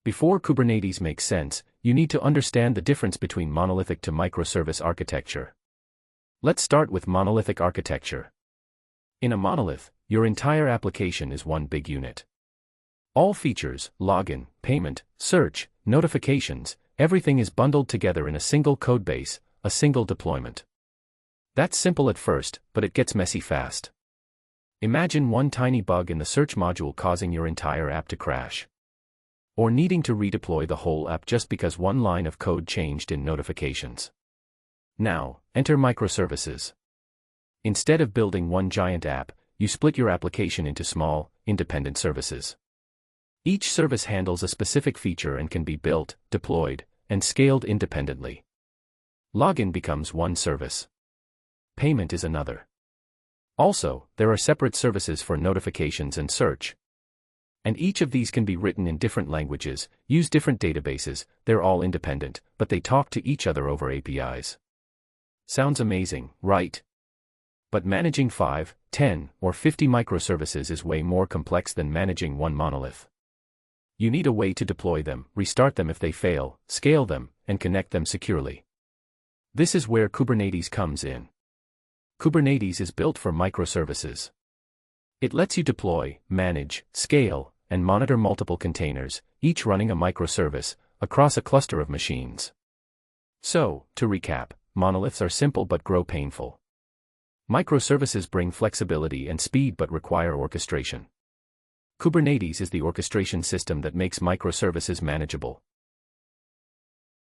Before Kubernetes makes sense, you need to understand the difference between monolithic to microservice architecture. Let's start with monolithic architecture. In a monolith, your entire application is one big unit. All features, login, payment, search, notifications, everything is bundled together in a single codebase, a single deployment. That's simple at first, but it gets messy fast. Imagine one tiny bug in the search module causing your entire app to crash. Or needing to redeploy the whole app just because one line of code changed in notifications. Now, enter microservices. Instead of building one giant app, you split your application into small, independent services. Each service handles a specific feature and can be built, deployed, and scaled independently. Login becomes one service. Payment is another. Also, there are separate services for notifications and search. And each of these can be written in different languages, use different databases, they're all independent, but they talk to each other over APIs. Sounds amazing, right? But managing 5, 10, or 50 microservices is way more complex than managing one monolith. You need a way to deploy them, restart them if they fail, scale them, and connect them securely. This is where Kubernetes comes in. Kubernetes is built for microservices. It lets you deploy, manage, scale, and monitor multiple containers, each running a microservice, across a cluster of machines. So, to recap, monoliths are simple but grow painful. Microservices bring flexibility and speed but require orchestration. Kubernetes is the orchestration system that makes microservices manageable.